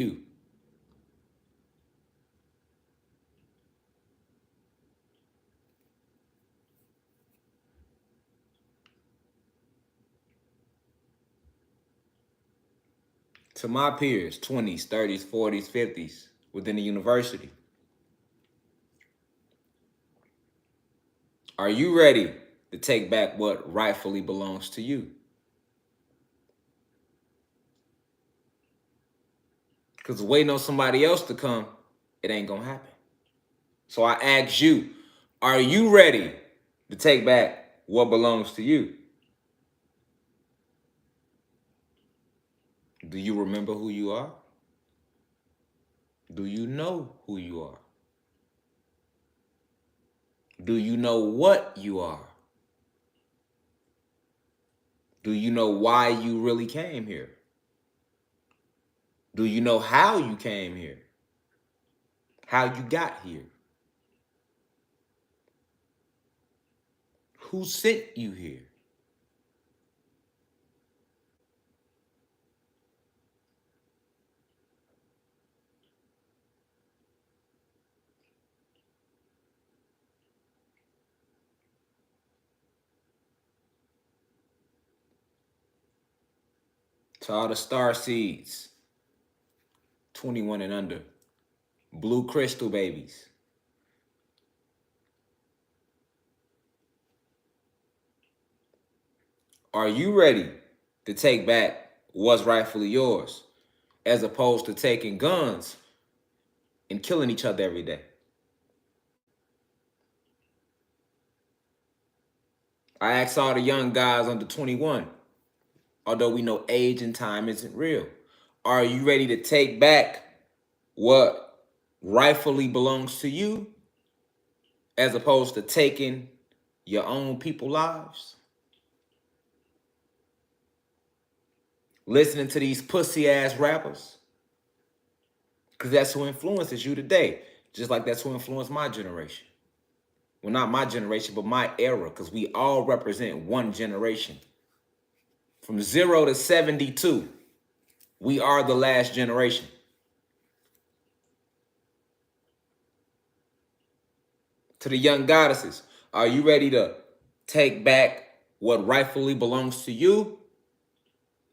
you. To my peers, 20s, 30s, 40s, 50s, within the university. Are you ready to take back what rightfully belongs to you? Because waiting on somebody else to come, it ain't gonna happen. So I ask you, are you ready to take back what belongs to you? Do you remember who you are? Do you know who you are? Do you know what you are? Do you know why you really came here? Do you know how you came here? How you got here? Who sent you here? To all the star seeds, 21 and under, blue crystal babies. Are you ready to take back what's rightfully yours, as opposed to taking guns and killing each other every day? I ask all the young guys under 21, although we know age and time isn't real, are you ready to take back what rightfully belongs to you, as opposed to taking your own people's lives? Listening to these pussy ass rappers, because that's who influences you today, just like that's who influenced my generation. Well, not my generation, but my era, because we all represent one generation. From 0 to 72, we are the last generation. To the young goddesses, are you ready to take back what rightfully belongs to you,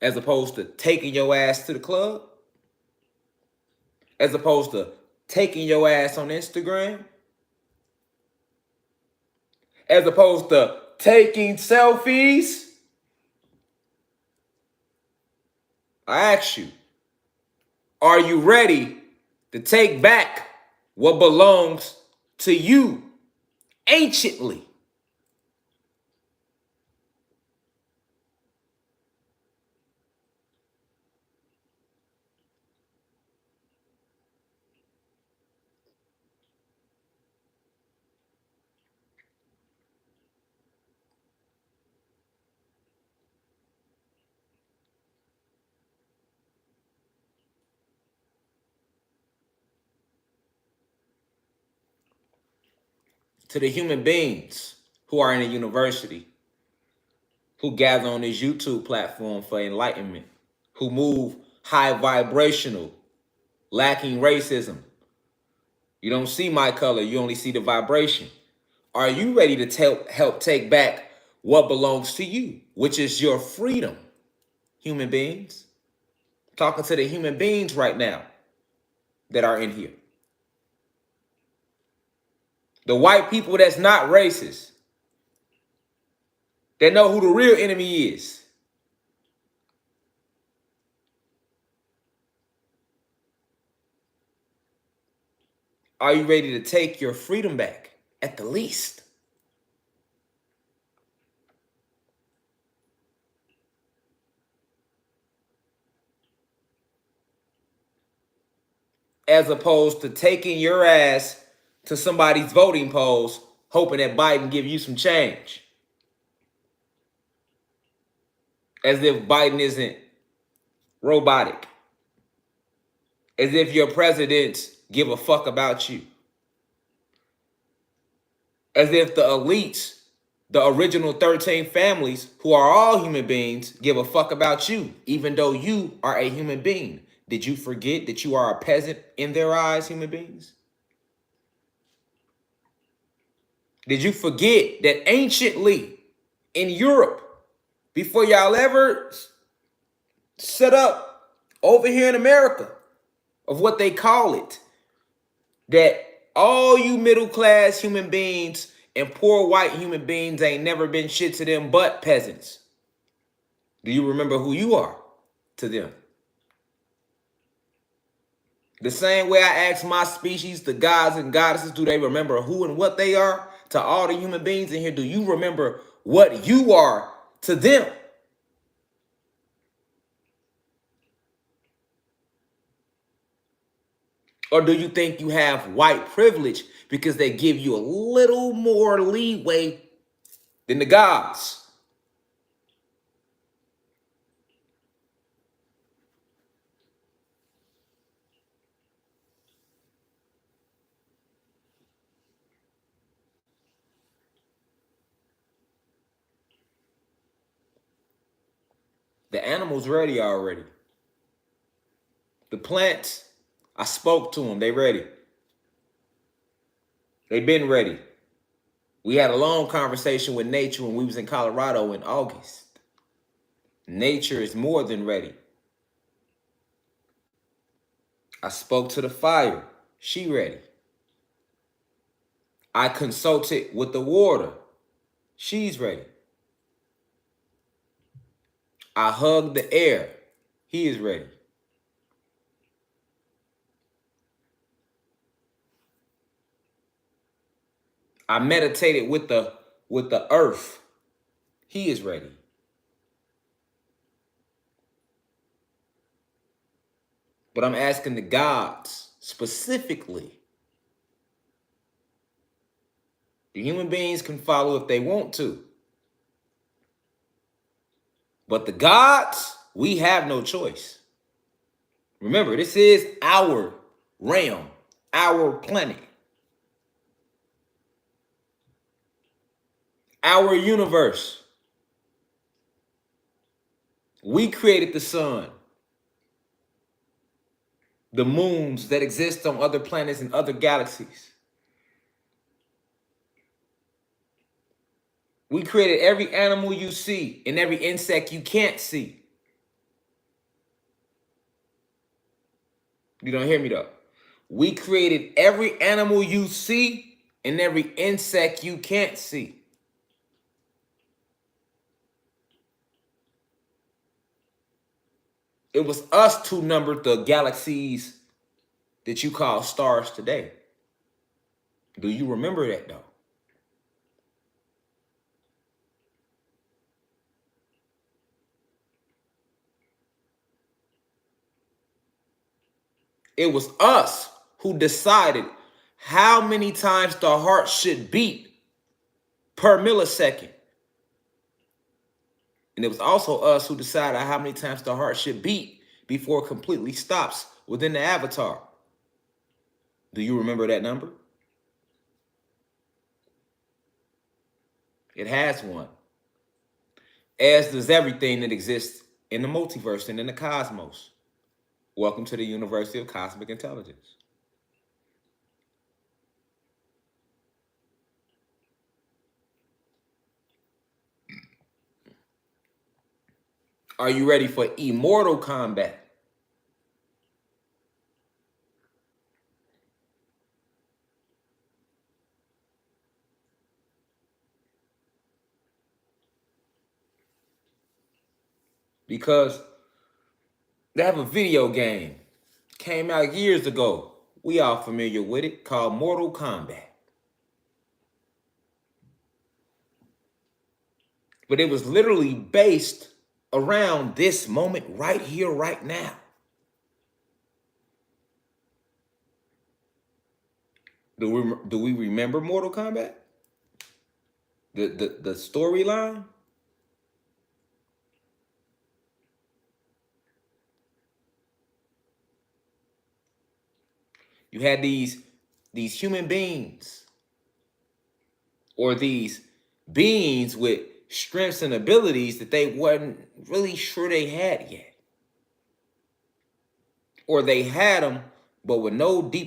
as opposed to taking your ass to the club? As opposed to taking your ass on Instagram? As opposed to taking selfies? I ask you, are you ready to take back what belongs to you anciently? To the human beings who are in a university, who gather on this YouTube platform for enlightenment, who move high vibrational, lacking racism. You don't see my color, you only see the vibration. Are you ready to help take back what belongs to you, which is your freedom, human beings? Talking to the human beings right now that are in here. The white people that's not racist, that know who the real enemy is. Are you ready to take your freedom back, at the least? As opposed to taking your ass to somebody's voting polls, hoping that Biden give you some change. As if Biden isn't robotic. As if your presidents give a fuck about you. As if the elites, the original 13 families, who are all human beings, give a fuck about you, even though you are a human being. Did you forget that you are a peasant in their eyes, human beings? Did you forget that anciently in Europe, before y'all ever set up over here in America, of what they call it, that all you middle class human beings and poor white human beings ain't never been shit to them but peasants? Do you remember who you are to them? The same way I ask my species, the gods and goddesses, do they remember who and what they are to all the human beings in here? Do you remember what you are to them? Or do you think you have white privilege because they give you a little more leeway than the gods? The animals ready already. The plants, I spoke to them. They ready. They been ready. We had a long conversation with nature when we was in Colorado in August. Nature is more than ready. I spoke to the fire. She ready. I consulted with the water. She's ready. I hugged the air. He is ready. I meditated with the earth. He is ready. But I'm asking the gods specifically. The human beings can follow if they want to. But the gods, we have no choice. Remember, this is our realm, our planet, our universe. We created the sun, the moons that exist on other planets and other galaxies. We created every animal you see and every insect you can't see. You don't hear me though. We created every animal you see and every insect you can't see. It was us who numbered the galaxies that you call stars today. Do you remember that though? It was us who decided how many times the heart should beat per millisecond. And it was also us who decided how many times the heart should beat before it completely stops within the avatar. Do you remember that number? It has one. As does everything that exists in the multiverse and in the cosmos. Welcome to the University of Cosmic Intelligence. Are you ready for immortal combat? Because they have a video game. Came out years ago. We all familiar with it, called Mortal Kombat. But it was literally based around this moment right here, right now. Do we remember Mortal Kombat? The storyline? You had these human beings, or these beings with strengths and abilities that they wasn't really sure they had yet. or they had them, but with no deep